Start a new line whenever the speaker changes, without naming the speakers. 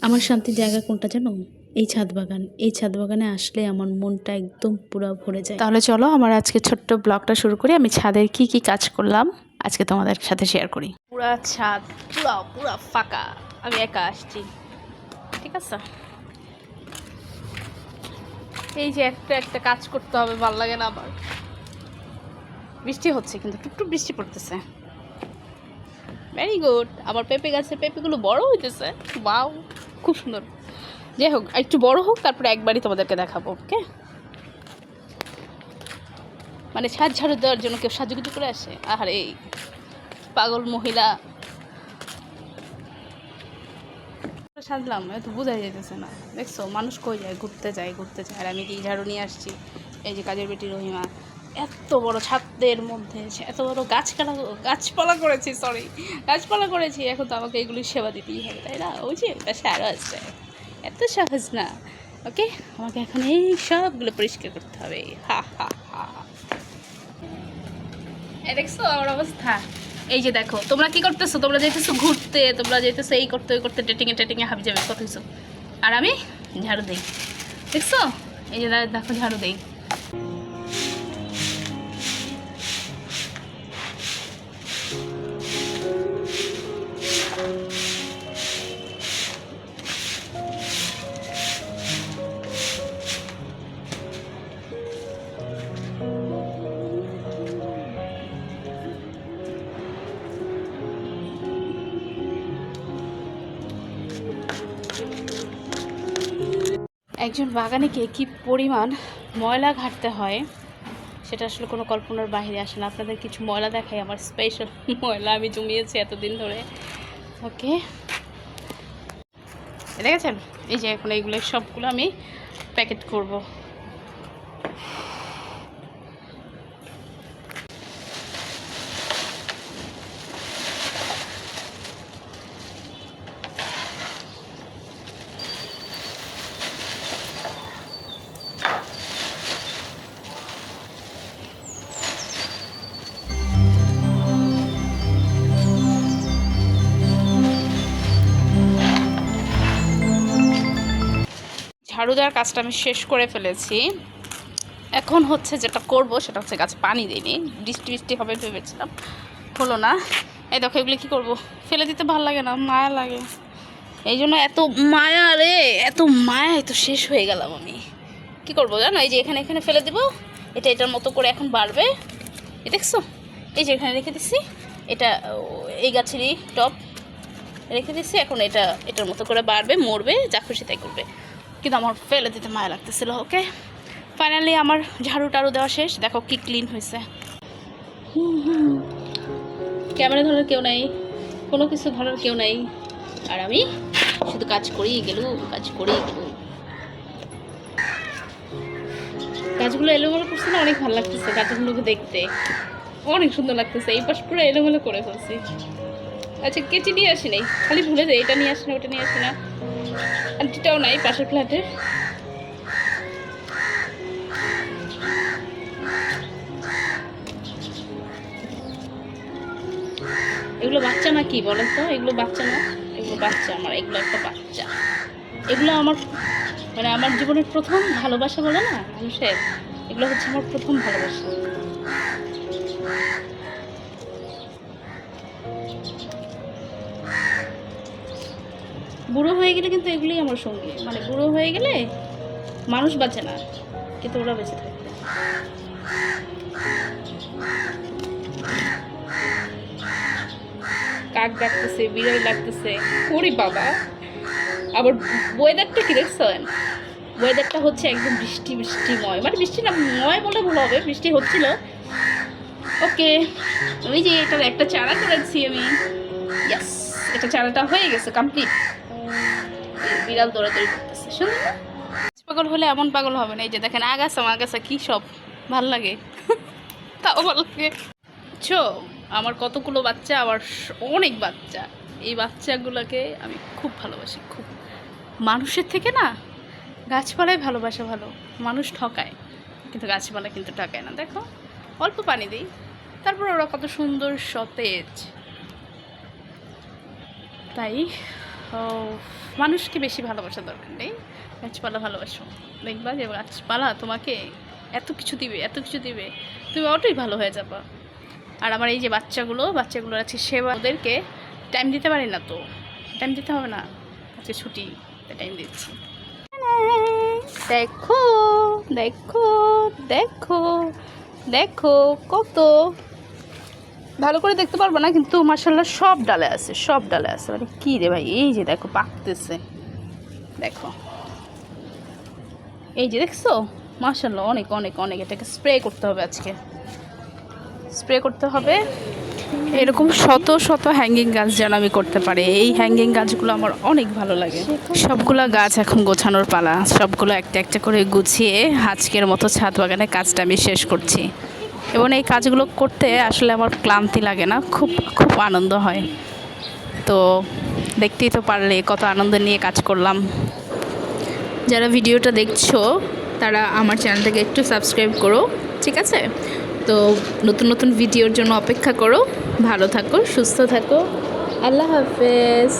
আমার শান্তির জায়গা কোনটা জানো? এই ছাদ বাগান। এই ছাদ বাগানে আসলে আমার মনটা একদম পুরো ভরে যায়। তাহলে চলো আমার আজকে ছোট্ট ব্লগটা শুরু করি। আমি ছাদের কি কি কাজ করলাম আজকে তোমাদের সাথে শেয়ার করি। পুরা ছাদ পুরা ফাঁকা, আমি একা আসছি, ঠিক আছে? এই যে একটা একটা কাজ করতে হবে, ভালো লাগে না আবার। বৃষ্টি হচ্ছে কিন্তু টুকটুক বৃষ্টি পড়তেছে, ভেরি গুড। আবার পেঁপে গাছের পেঁপেগুলো বড় হইতেছে, ওয়াও, খুব সুন্দর। যাই হোক, একটু বড় হোক, তারপরে একবারই তোমাদেরকে দেখাবো, ওকে? মানে ছাদ ঝাড়ু দেওয়ার জন্য কেউ সাজুগুজু করে আসে? আর এই পাগল মহিলা সাজলাম, এত বোঝাই যেতেছে না। দেখছো মানুষ কই যায়? ঘুরতে যায়। আর আমি কি ঝাড়ু নিয়ে আসছি। এই যে কাজের বেটি রহিমা এত বড় ছাদের মধ্যে এত বড় গাছপালা করেছি, এখন তো আমাকে এগুলির সেবা দিতেই হবে, তাই না? ওই যে পাশে আরও আছে, এত সহজ না। ওকে, আমাকে এখন এই সবগুলো পরিষ্কার করতে হবে। হা হা হা। এই দেখছো আমার অবস্থা। এই যে দেখো, তোমরা কি করতেছো? তোমরা যেতেছো ঘুরতে, তোমরা যেতেছো এই করতে ওই করতে, ডেটিংয়ে হাবি যাবে কত কিছু, আর আমি ঝাড়ু দিই। দেখছো? এই যে দেখো ঝাড়ু দিই। একজন বাগানিকে কি পরিমাণ ময়লা ঘাটতে হয় সেটা আসলে কোনো কল্পনার বাইরে আসে না। আপনাদের কিছু ময়লা দেখাই, আমার স্পেশাল ময়লা আমি জমিয়েছি এতদিন ধরে। ওকে, দেখেছেন? এই যে এখন এইগুলো সবগুলো আমি প্যাকেট করব। ঝাড়ু দেওয়ার কাজটা আমি শেষ করে ফেলেছি। এখন হচ্ছে যেটা করব সেটা হচ্ছে গাছে পানি দিইনি, বৃষ্টি হবে ভেবেছিলাম, হলো না। এই দেখো এগুলো কী করবো, ফেলে দিতে ভালো লাগে না, মায়া লাগে। এই জন্য এত মায়া রে, এত মায়া, তো শেষ হয়ে গেলাম আমি। কি করবো জানো? এই যে এখানে ফেলে দেবো, এটার মতো করে এখন বাড়বে। এই দেখছো, এই যে এখানে রেখে দিচ্ছি, এটা এই গাছেরই টপ রেখে দিচ্ছি। এখন এটার মতো করে বাড়বে, মরবে, যা খুশি তাই করবে। কিন্তু আমার ফেলে দিতে মায়া লাগতেছিল। ওকে, ফাইনালি আমার ঝাড়ু টাড়ু দেওয়া শেষ। দেখো কি ক্লিন হয়েছে। ক্যামেরা ধরার কেউ নাই, কোনো কিছু ধরার কেউ নাই, আর আমি শুধু কাজ করেই গেলুম। গাছগুলো এলোমেলো করছে না, অনেক ভালো লাগতেছে গাছগুলোকে দেখতে, অনেক সুন্দর লাগতেছে। এই পাশ পুরো এলোমেলো করে ফেলছি। আচ্ছা, কেচি নিয়ে আসি নাই, খালি ভুলে যাই, এটা নিয়ে আসি না ওটা নিয়ে আসি না। আন্টিটাও নাই পাশের ফ্ল্যাটের। এগুলো বাচ্চা না কি বলেন তো? এগুলো বাচ্চা না, এগুলো বাচ্চা আমার, এগুলো একটা বাচ্চা। এগুলো আমার মানে আমার জীবনের প্রথম ভালোবাসা বলে না মানুষের, এগুলো হচ্ছে আমার প্রথম ভালোবাসা। বুড়ো হয়ে গেলে কিন্তু এগুলোই আমার সঙ্গী, মানে বুড়ো হয়ে গেলে মানুষ বাঁচে না, কিন্তু ওরা বেঁচে থাকবে। কাক ডাকতেছে, বিড়াল ডাকতেছে, ওরে বাবা। আবার ওয়েদারটা কি দেখছেন? ওয়েদারটা হচ্ছে একদম বৃষ্টিময়, মানে বৃষ্টি না ময় বলে ভুল হবে, বৃষ্টি হচ্ছিল। ওকে, ওই যে এটার একটা চারা করেছি আমি, ইয়াস, এটা চারাটা হয়ে গেছে কমপ্লিট। বিড়াল দৌড়াদৌড়ি করতেছে, শুনুন না? পাগল হলে এমন পাগল হবে না। এই যে দেখেন আগাছা মাগাছা কি সব ভাল লাগে, তাও ভালো লাগে। বুঝছো, আমার কতগুলো বাচ্চা, আবার অনেক বাচ্চা। এই বাচ্চাগুলোকে আমি খুব ভালোবাসি, খুব। মানুষের থেকে না গাছপালায় ভালোবাসা ভালো। মানুষ ঠকায়, কিন্তু গাছপালা কিন্তু ঠকায় না। দেখো অল্প পানি দিই, তারপর ওরা কত সুন্দর সতেজ। তাই ও, মানুষকে বেশি ভালোবাসা দরকার নেই, গাছপালা ভালোবাসো, দেখবা যে গাছপালা তোমাকে এত কিছু দিবে, এত কিছু দিবে, তুমি অটোই ভালো হয়ে যাবা। আর আমার এই যে বাচ্চাগুলোর আছে সেবা, ওদেরকে টাইম দিতে পারি না, তো টাইম দিতে হবে না, আজকে ছুটি, টাইম দিচ্ছি। দেখো দেখো দেখো দেখো কত ভালো করে দেখতে পারবো না, কিন্তু মাশাআল্লাহ সব ডালে আছে, সব ডালে আছে। মানে কী রে ভাই, এই যে দেখো পাকতেছে, দেখো এই যে দেখছো, মাশাআল্লাহ অনেক অনেক অনেক। এটাকে স্প্রে করতে হবে, আজকে স্প্রে করতে হবে। এরকম শত শত হ্যাঙ্গিং গাছ যেন আমি করতে পারি। এই হ্যাঙ্গিং গাছগুলো আমার অনেক ভালো লাগে। সবগুলা গাছ এখন গোছানোর পালা, সবগুলো একটা একটা করে গুছিয়ে আজকের মতো ছাদ বাগানের কাজটা আমি শেষ করছি। এবং এই কাজগুলো করতে আসলে আমার ক্লান্তি লাগে না, খুব খুব আনন্দ হয়। তো দেখতেই তো পারলে কত আনন্দ নিয়ে কাজ করলাম। যারা ভিডিওটা দেখছো তারা আমার চ্যানেলটাকে একটু সাবস্ক্রাইব করো, ঠিক আছে? তো নতুন নতুন ভিডিওর জন্য অপেক্ষা করো। ভালো থাকো, সুস্থ থাকো, আল্লাহ হাফেজ।